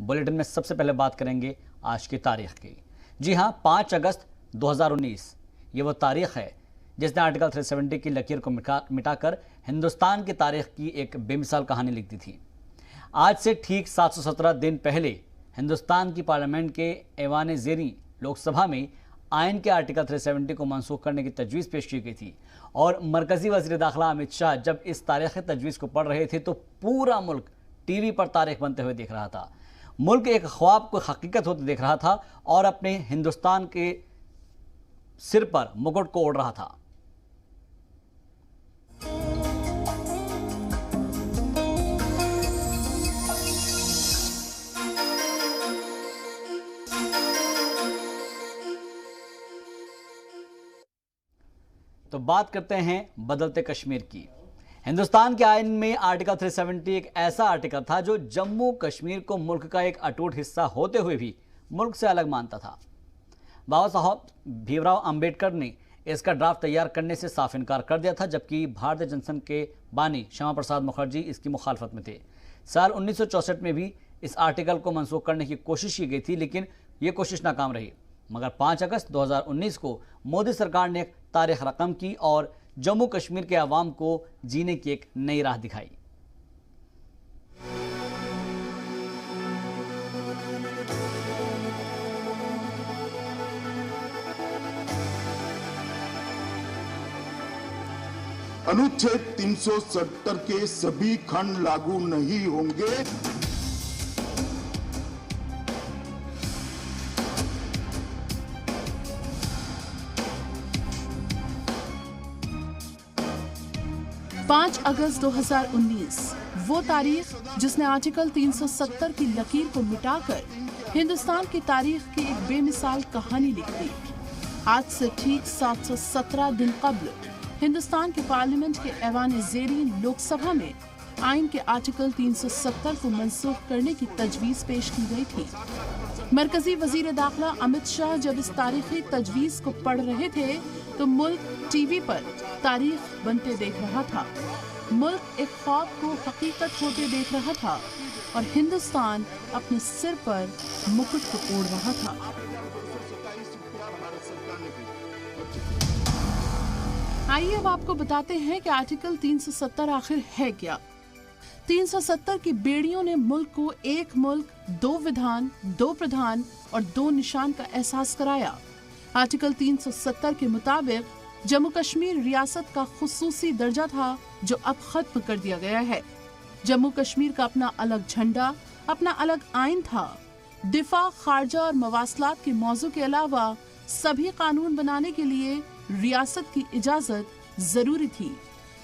Bulletin में सबसे पहले बात करेंगे आज की तारीख की। जी हां, 5 अगस्त 2019 ये वो तारीख है जिसने आर्टिकल 370 की लकीर को मिटाकर हिंदुस्तान की तारीख की एक बेमिसाल कहानी लिख दी थी। आज से ठीक 717 दिन पहले हिंदुस्तान की पार्लियामेंट के ऐवान ज़ेरी लोकसभा में आयन के आर्टिकल 370 को मनसूख करने की तजवीज़ पेश की गई थी और मरकजी वज़ीर दाखिला अमित शाह जब इस तारीख़ी तजवीज़ को पढ़ रहे थे तो पूरा मुल्क टीवी पर तारीख बनते हुए देख रहा था। मुल्क एक ख्वाब को हकीकत होते देख रहा था और अपने हिंदुस्तान के सिर पर मुकुट को ओढ़ रहा था। तो बात करते हैं बदलते कश्मीर की। हिंदुस्तान के आयन में आर्टिकल 370 एक ऐसा आर्टिकल था जो जम्मू कश्मीर को मुल्क का एक अटूट हिस्सा होते हुए भी मुल्क से अलग मानता था। बाबा साहब भीमराव अंबेडकर ने इसका ड्राफ्ट तैयार करने से साफ इनकार कर दिया था, जबकि भारतीय जनसंघ के बानी श्यामा प्रसाद मुखर्जी इसकी मुखालफत में थे। साल 1964 में भी इस आर्टिकल को मनसूख करने की कोशिश की गई थी, लेकिन ये कोशिश नाकाम रही। मगर 5 अगस्त 2019 को मोदी सरकार ने एक तारीख रकम की और जम्मू कश्मीर के अवाम को जीने की एक नई राह दिखाई। अनुच्छेद 370 के सभी खंड लागू नहीं होंगे। पाँच अगस्त 2019 वो तारीख जिसने आर्टिकल 370 की लकीर को मिटाकर हिंदुस्तान की तारीख की एक बेमिसाल कहानी लिख दी। आज से ठीक 717 दिन कबल हिंदुस्तान के पार्लियामेंट के ऐवान ज़ेरी लोकसभा में आइन के आर्टिकल 370 को मनसूख करने की तजवीज़ पेश की गई थी। मरकजी वजीर दाखिला अमित शाह जब इस तारीखी तजवीज को पढ़ रहे थे तो मुल्क टीवी पर तारीख बनते देख रहा था। मुल्क एक ख्वाब को हकीकत होते देख रहा था और हिंदुस्तान अपने सिर पर मुकुट को ओढ़ रहा था। आइए अब आपको बताते हैं कि आर्टिकल 370 आखिर है क्या। 370 की बेड़ियों ने मुल्क को एक मुल्क, दो विधान, दो प्रधान और दो निशान का एहसास कराया। आर्टिकल 370 के मुताबिक जम्मू कश्मीर रियासत का खुसूसी दर्जा था जो अब खत्म कर दिया गया है। जम्मू कश्मीर का अपना अलग झंडा, अपना अलग आइन था। दिफा, खारजा और मवासलात के मौजू के अलावा सभी कानून बनाने के लिए रियासत की इजाजत जरूरी थी।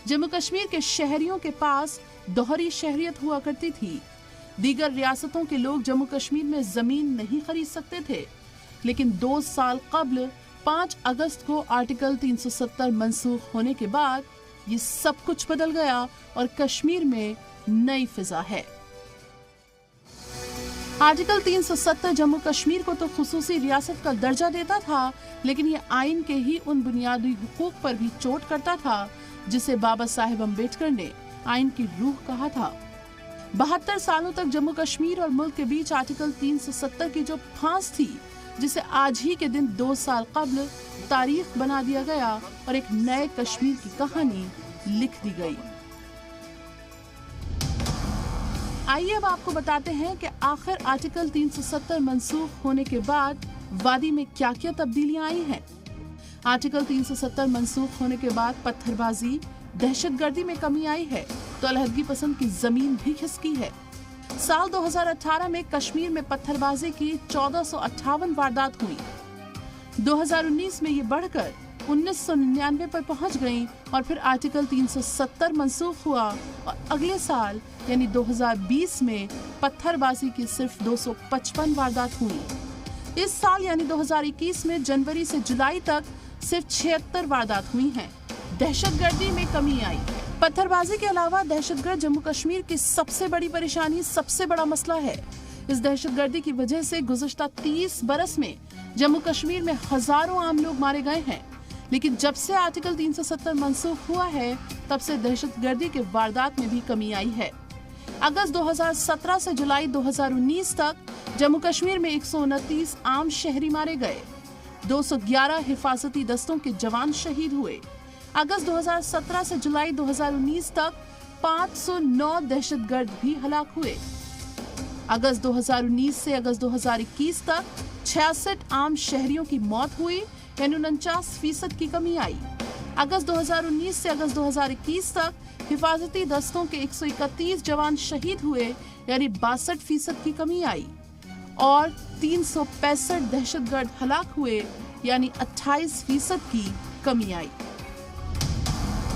जम्मू कश्मीर के शहरियों के पास दोहरी शहरियत हुआ करती थी। दीगर रियासतों के लोग जम्मू कश्मीर में जमीन नहीं खरीद सकते थे, लेकिन 2 साल कबल 5 अगस्त को आर्टिकल 370 मनसूख होने के बाद ये सब कुछ बदल गया और कश्मीर में नई फिजा है। आर्टिकल 370 जम्मू कश्मीर को तो खुसूसी रियासत का दर्जा देता था, लेकिन ये आइन के ही उन बुनियादी हुकूक पर भी चोट करता था जिसे बाबा साहेब अम्बेडकर ने आइन की रूह कहा था। 72 सालों तक जम्मू कश्मीर और मुल्क के बीच आर्टिकल 370 की जो फांस थी, जिसे आज ही के दिन 2 साल कबल तारीख बना दिया गया और एक नए कश्मीर की कहानी लिख दी गई। आइए अब आपको बताते हैं कि आखिर आर्टिकल 370 मनसूख होने के बाद वादी में क्या क्या तब्दीलियां आई हैं। आर्टिकल 370 मनसूख होने के बाद पत्थरबाजी, दहशतगर्दी में कमी आई है तो अलहदगी पसंद की जमीन भी खिसकी है। साल 2018 में कश्मीर में पत्थरबाजी की 1458 वारदात हुई। 2019 में ये बढ़कर 1999 पर पहुंच गई और फिर आर्टिकल 370 मनसूख हुआ और अगले साल यानी 2020 में पत्थरबाजी की सिर्फ 255 वारदात हुई। इस साल यानी 2021 में जनवरी से जुलाई तक सिर्फ 76 वारदात हुई हैं। दहशतगर्दी में कमी आई। पत्थरबाजी के अलावा दहशतगर्द जम्मू कश्मीर की सबसे बड़ी परेशानी, सबसे बड़ा मसला है। इस दहशतगर्दी की वजह से गुज़श्ता 30 बरस में जम्मू कश्मीर में हजारों आम लोग मारे गए हैं, लेकिन जब से आर्टिकल 370 मनसूख हुआ है तब से दहशतगर्दी के वारदात में भी कमी आई है। अगस्त 2017 से जुलाई 2019 तक जम्मू कश्मीर में 129 आम शहरी मारे गए। 211 हिफाजती दस्तों के जवान शहीद हुए। अगस्त 2017 से जुलाई 2019 तक 509 दहशतगर्द भी हलाक हुए। अगस्त 2019 से अगस्त 2021 तक 66 आम शहरियों की मौत हुई, यानी 49% की कमी आई। अगस्त 2019 से अगस्त 2021 तक हिफाजती दस्तों के 131 जवान शहीद हुए, यानी 62% की कमी आई और 365 दहशतगर्द हलाक हुए, यानी 28% की कमी आई।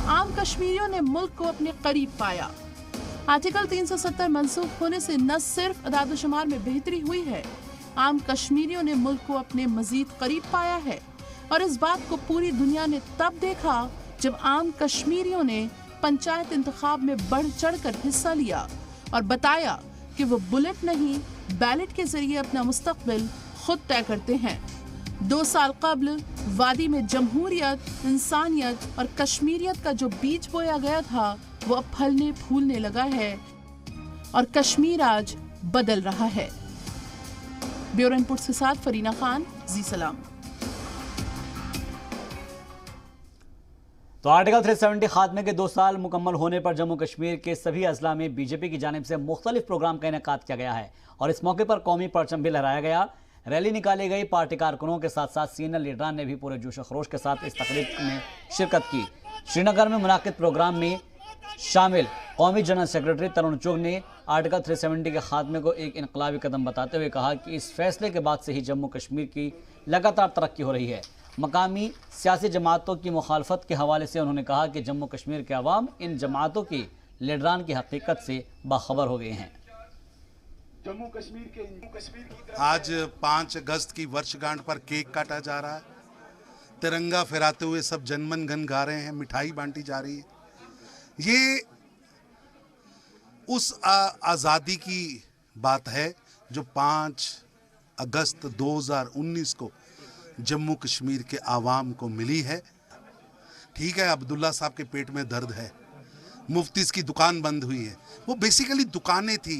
आम कश्मीरियों ने मुल्क को अपने करीब पाया। आर्टिकल 370 मंसूख होने से न सिर्फ अदाद-ओ-शुमार में बेहतरी हुई है, आम कश्मीरियों ने मुल्क को अपने मजीद करीब पाया है। और इस बात को पूरी दुनिया ने तब देखा जब आम कश्मीरियों ने पंचायत इंतखाब में बढ़ चढ़कर हिस्सा लिया और बताया कि वो बुलेट नहीं, बैलेट के जरिए अपना मुस्तकबिल खुद तय करते हैं। 2 साल कबल वादी में जमहूरियत, इंसानियत और कश्मीरियत का जो बीज बोया गया था वो अब फलने फूलने लगा है और कश्मीर आज बदल रहा है। ब्यूरो इनपुट्स के साथ फरीना खान, जी सलाम। तो आर्टिकल 370 खात्मे के 2 साल मुकम्मल होने पर जम्मू कश्मीर के सभी अजला में बीजेपी की जानिब से मुख्तलिफ प्रोग्राम का इनेकाद किया गया है और इस मौके पर कौमी परचम भी लहराया गया। रैली निकाली गई। पार्टी कारकुनों के साथ साथ सीनियर लीडरान ने भी पूरे जोश खरोश के साथ इस तकरीब में शिरकत की। श्रीनगर में मुनाकिद प्रोग्राम में शामिल कौमी जनरल सेक्रेटरी तरुण चुग ने आर्टिकल 370 के खात्मे को एक इनकलाबी कदम बताते हुए कहा कि इस फैसले के बाद से ही जम्मू कश्मीर की लगातार तरक्की हो रही है। मकामी सियासी जमातों की मुखालफत के हवाले से उन्होंने कहा कि जम्मू कश्मीर के अवाम इन जमातों की लीडरान की हकीकत से बाखबर हो गए हैं। जम्मू कश्मीर आज 5 अगस्त की वर्षगांठ पर केक काटा जा रहा है, तिरंगा फहराते हुए सब जनमन गन गा रहे हैं, मिठाई बांटी जा रही है। ये उस आज़ादी की बात है जो 5 अगस्त 2019 को जम्मू कश्मीर के आवाम को मिली है। ठीक है, अब्दुल्ला साहब के पेट में दर्द है, मुफ्ती की दुकान बंद हुई है। वो बेसिकली दुकानें थी,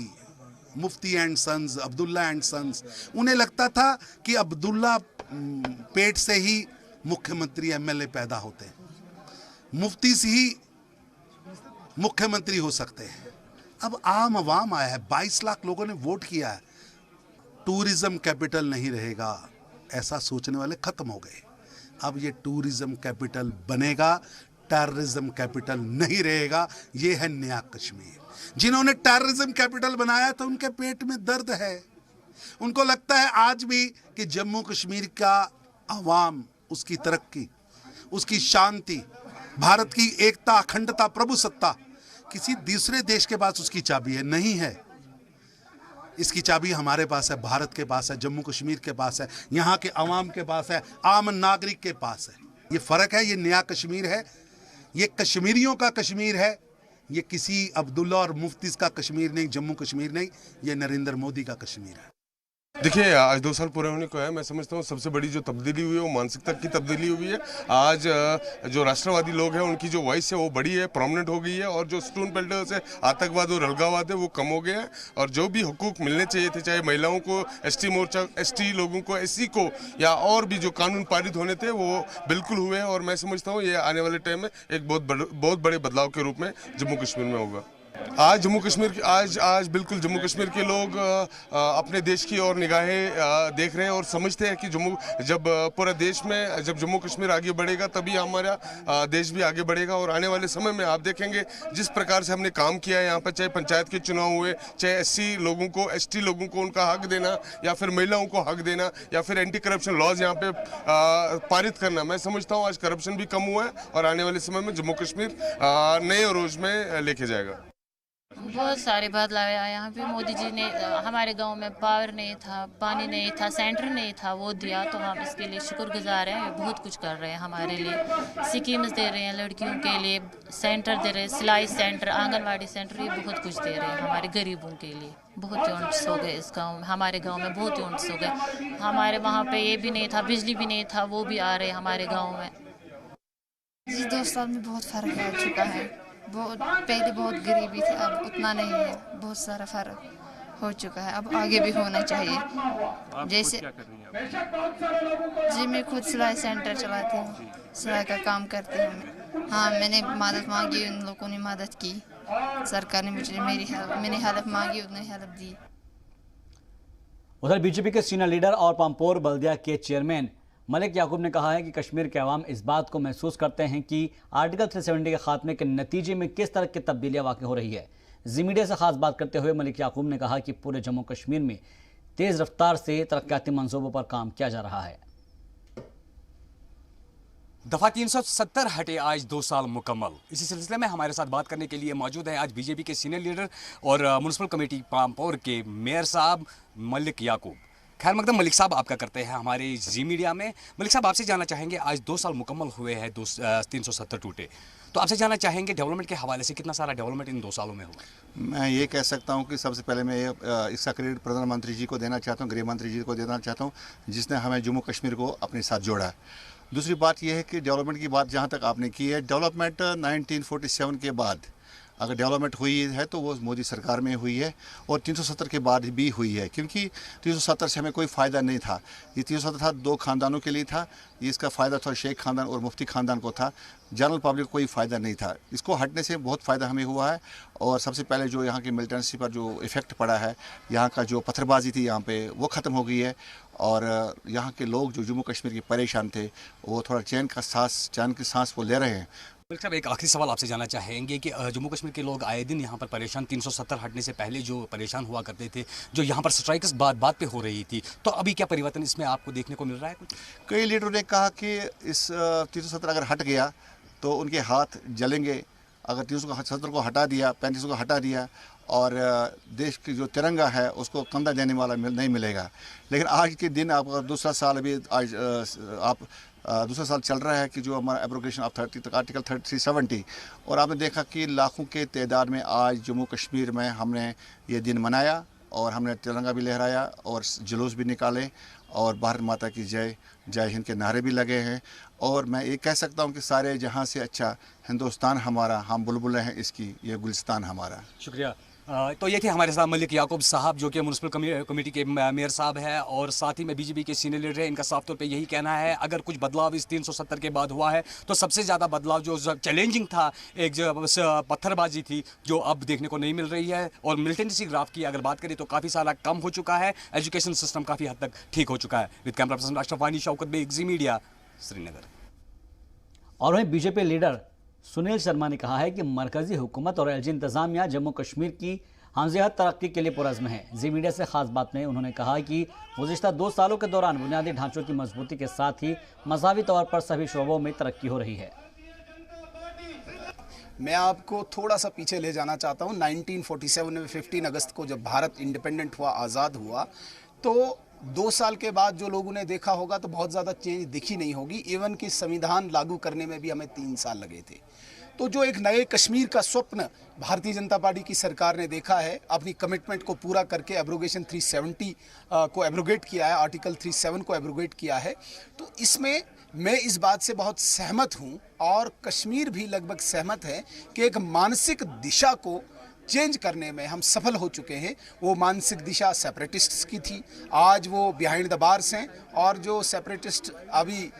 Mufti and sons, Abdullah and sons. उन्हें लगता था कि अब्दुल्ला पेट से ही मुख्यमंत्री एमएलए पैदा होते हैं, मुफ्ती से ही मुख्यमंत्री हो सकते हैं। अब आम आवाम आया है, 22 लाख लोगों ने वोट किया है। टूरिज्म कैपिटल नहीं रहेगा, ऐसा सोचने वाले खत्म हो गए। अब ये टूरिज्म कैपिटल बनेगा, टेररिज्म कैपिटल नहीं रहेगा। ये है नया कश्मीर। जिन्होंने टेररिज्म कैपिटल बनाया तो उनके पेट में दर्द है। उनको लगता है आज भी कि जम्मू कश्मीर का अवाम, उसकी तरक्की, उसकी शांति, भारत की एकता, अखंडता, प्रभुसत्ता किसी दूसरे देश के पास उसकी चाबी है, नहीं है। इसकी चाबी हमारे पास है, भारत के पास है, जम्मू कश्मीर के पास है, यहाँ के अवाम के पास है, आम नागरिक के पास है। ये फ़र्क है, ये नया कश्मीर है, ये कश्मीरियों का कश्मीर है। ये किसी अब्दुल्ला और मुफ्ती का कश्मीर नहीं, जम्मू कश्मीर नहीं, ये नरेंद्र मोदी का कश्मीर है। देखिए, आज 2 साल पूरे होने को है। मैं समझता हूँ सबसे बड़ी जो तब्दीली हुई है वो मानसिकता की तब्दीली हुई है। आज जो राष्ट्रवादी लोग हैं उनकी जो वॉइस है वो बड़ी है, प्रोमिनेंट हो गई है और जो स्टोन बेल्टर्स है, आतंकवाद और अलगाववाद है वो कम हो गया है। और जो भी हुकूक मिलने चाहिए थे, चाहे महिलाओं को, एसटी मोर्चा, एसटी लोगों को, एससी को, या और भी जो कानून पारित होने थे वो बिल्कुल हुए हैं। और मैं समझता हूँ ये आने वाले टाइम में एक बहुत बड़े बदलाव के रूप में जम्मू कश्मीर में होगा। आज जम्मू कश्मीर आज बिल्कुल जम्मू कश्मीर के लोग अपने देश की और निगाहें देख रहे हैं और समझते हैं कि जब पूरा देश में जब जम्मू कश्मीर आगे बढ़ेगा तभी हमारा देश भी आगे बढ़ेगा। और आने वाले समय में आप देखेंगे जिस प्रकार से हमने काम किया है यहाँ पर, चाहे पंचायत के चुनाव हुए, चाहे एससी लोगों को, एसटी लोगों को उनका हक देना, या फिर महिलाओं को हक देना, या फिर एंटी करप्शन लॉज यहाँ पे पारित करना, मैं समझता हूँ आज करप्शन भी कम हुआ है और आने वाले समय में जम्मू कश्मीर नए अरोज में लेके जाएगा। बहुत सारे बदलाव आए यहाँ पे। मोदी जी ने हमारे गांव में पावर नहीं था, पानी नहीं था, सेंटर नहीं था, वो दिया, तो हम इसके लिए शुक्रगुजार हैं। ये बहुत कुछ कर रहे हैं हमारे लिए, स्कीम्स दे रहे हैं लड़कियों के लिए, सेंटर दे रहे हैं, सिलाई सेंटर, आंगनवाड़ी सेंटर, ये बहुत कुछ दे रहे हैं हमारे गरीबों के लिए। बहुत यूनिट्स हो गए इस गाँव में, हमारे गाँव में बहुत यूनिट्स हो गए। हमारे वहाँ पे ये भी नहीं था, बिजली भी नहीं था, वो भी आ रहे हैं हमारे गाँव में। इस 2 साल में बहुत फ़र्क आ चुका है। बहुत पहले बहुत गरीबी थी, अब उतना नहीं है, बहुत सारा फर्क हो चुका है, अब आगे भी होना चाहिए। आप जैसे क्या कर रही हैं आप? जी मैं खुद सिलाई सेंटर चलाती हूँ, सिलाई का काम करती हूँ मैं। हाँ मैंने मदद मांगी, उन लोगों ने मदद की, सरकार ने मुझे मैंने हेल्प मांगी, उन्होंने हेल्प दी। उधर बीजेपी के सीनियर लीडर और पामपोर बल्दिया के चेयरमैन मलिक याकूब ने कहा है कि कश्मीर के अवाम इस बात को महसूस करते हैं कि आर्टिकल 370 के खात्मे के नतीजे में किस तरह की तब्दीलियां वाक़ई हो रही है। जी मीडिया से खास बात करते हुए मलिक याकूब ने कहा कि पूरे जम्मू कश्मीर में तेज रफ्तार से तरक्याती मंसूबों पर काम किया जा रहा है। दफा 370 हटे आज 2 साल मुकम्मल। इसी सिलसिले में हमारे साथ बात करने के लिए मौजूद है आज बीजेपी के सीनियर लीडर और म्युनिसिपल कमेटी पामपोर के मेयर साहब मलिक याकूब। खैर मकदम मलिक साहब आपका करते हैं हमारे जी मीडिया में। मलिक साहब आपसे जानना चाहेंगे, आज 2 साल मुकम्मल हुए हैं, 370 टूटे, तो आपसे जानना चाहेंगे डेवलपमेंट के हवाले से कितना सारा डेवलपमेंट इन 2 सालों में हुआ? मैं ये कह सकता हूँ कि सबसे पहले मैं इसका क्रेडिट प्रधानमंत्री जी को देना चाहता हूँ, गृह मंत्री जी को देना चाहता हूँ, जिसने हमें जम्मू कश्मीर को अपने साथ जोड़ा है। दूसरी बात यह है कि डेवलपमेंट की बात जहाँ तक आपने की है, डेवलपमेंट 1947 के बाद अगर डेवलपमेंट हुई है तो वो मोदी सरकार में हुई है और 370 के बाद भी हुई है, क्योंकि 370 से हमें कोई फ़ायदा नहीं था। ये 370 था 2 ख़ानदानों के लिए था, इसका फ़ायदा था शेख ख़ानदान और मुफ्ती ख़ानदान को था, जनरल पब्लिक को कोई फ़ायदा नहीं था। इसको हटने से बहुत फ़ायदा हमें हुआ है और सबसे पहले जो यहाँ की मिलिटेंसी पर जो इफ़ेक्ट पड़ा है, यहाँ का जो पत्थरबाजी थी यहाँ पे वो ख़त्म हो गई है और यहाँ के लोग जो जम्मू कश्मीर के परेशान थे वो थोड़ा चैन की सांस वो ले रहे हैं। मलिक साहब एक आखिरी सवाल आपसे जानना चाहेंगे कि जम्मू कश्मीर के लोग आए दिन यहाँ पर परेशान, 370 हटने से पहले जो परेशान हुआ करते थे, जो यहाँ पर स्ट्राइक्स बात पे हो रही थी, तो अभी क्या परिवर्तन इसमें आपको देखने को मिल रहा है कुछ? कई लीडरों ने कहा कि इस 370 अगर हट गया तो उनके हाथ जलेंगे। अगर 370 को हटा दिया, 35 को हटा दिया और देश की जो तिरंगा है उसको कंधा देने वाला नहीं मिलेगा। लेकिन आज के दिन आप दूसरा साल अभी आज आप दूसरा साल चल रहा है कि जो हमारा एब्रोगेशन ऑफ आर्टिकल 370, और आपने देखा कि लाखों के तादाद में आज जम्मू कश्मीर में हमने ये दिन मनाया और हमने तिरंगा भी लहराया और जुलूस भी निकाले और भारत माता की जय, जय हिंद के नारे भी लगे हैं। और मैं ये कह सकता हूँ कि सारे जहाँ से अच्छा हिंदुस्तान हमारा, हम बुलबुल हैं इसकी, ये गुलिस्तान हमारा। शुक्रिया। तो ये थे हमारे साथ मलिक याकूब साहब जो कि म्युनिसिपल कमेटी के मेयर साहब हैं और साथ ही में बीजेपी के सीनियर लीडर हैं। इनका साफ तौर पे यही कहना है अगर कुछ बदलाव इस 370 के बाद हुआ है तो सबसे ज़्यादा बदलाव जो चैलेंजिंग था, एक जो पत्थरबाजी थी जो अब देखने को नहीं मिल रही है, और मिलिटेंसी ग्राफ की अगर बात करें तो काफ़ी सारा कम हो चुका है, एजुकेशन सिस्टम काफ़ी हद तक ठीक हो चुका है। विद कैमरा पर्सन अशरफ वानी, शौकत बेग, जी मीडिया, श्रीनगर। और वहीं बीजेपी लीडर सुनील शर्मा ने कहा है कि मरकजी हुकूमत और एलजी इंतजामिया जम्मू कश्मीर की हमजहत तरक्की के लिए पुरज़्म है। जी मीडिया से खास बात में उन्होंने कहा कि गुज़िश्ता 2 सालों के दौरान बुनियादी ढांचों की मजबूती के साथ ही मज़हबी तौर पर सभी शोबों में तरक्की हो रही है। मैं आपको थोड़ा सा पीछे ले जाना चाहता हूँ। 1947 में 15 अगस्त को जब भारत इंडिपेंडेंट हुआ, आज़ाद हुआ, तो 2 साल के बाद जो लोगों ने देखा होगा तो बहुत ज़्यादा चेंज दिखी नहीं होगी। इवन कि संविधान लागू करने में भी हमें 3 साल लगे थे। तो जो एक नए कश्मीर का स्वप्न भारतीय जनता पार्टी की सरकार ने देखा है, अपनी कमिटमेंट को पूरा करके एब्रोगेशन 370 को एब्रोगेट किया है, आर्टिकल 37 को एब्रोगेट किया है, तो इसमें मैं इस बात से बहुत सहमत हूँ और कश्मीर भी लगभग सहमत है कि एक मानसिक दिशा को चेंज करने में हम सफल हो चुके हैं। वो मानसिक दिशा सेपरेटिस्ट्स की थी, आज वो बिहाइंड द बार्स हैं, और जो सेपरेटिस्ट अभी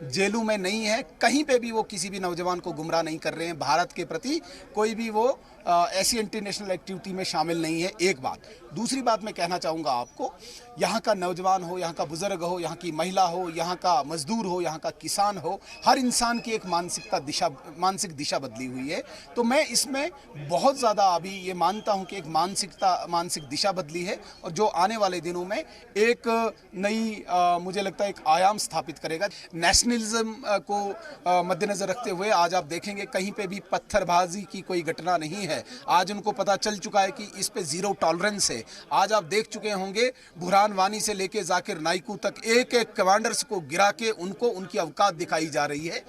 जेलों में नहीं है, कहीं पे भी वो किसी भी नौजवान को गुमराह नहीं कर रहे हैं, भारत के प्रति कोई भी वो ऐसी इंटरनेशनल एक्टिविटी में शामिल नहीं है। एक बात। दूसरी बात मैं कहना चाहूँगा आपको, यहाँ का नौजवान हो, यहाँ का बुजुर्ग हो, यहाँ की महिला हो, यहाँ का मजदूर हो, यहाँ का किसान हो, हर इंसान की एक मानसिक दिशा बदली हुई है। तो मैं इसमें बहुत ज़्यादा अभी ये मानता हूँ कि एक मानसिक दिशा बदली है और जो आने वाले दिनों में एक नई मुझे लगता है एक आयाम स्थापित करेगा। नेशनलिज्म को मद्देनज़र रखते हुए आज आप देखेंगे कहीं पे भी पत्थरबाजी की कोई घटना नहीं है। आज उनको पता चल चुका है कि इस पे ज़ीरो टॉलरेंस है। आज आप देख चुके होंगे बुरहान वानी से लेके जाकिर नाइकू तक एक एक कमांडर्स को गिरा के उनको उनकी औकात दिखाई जा रही है।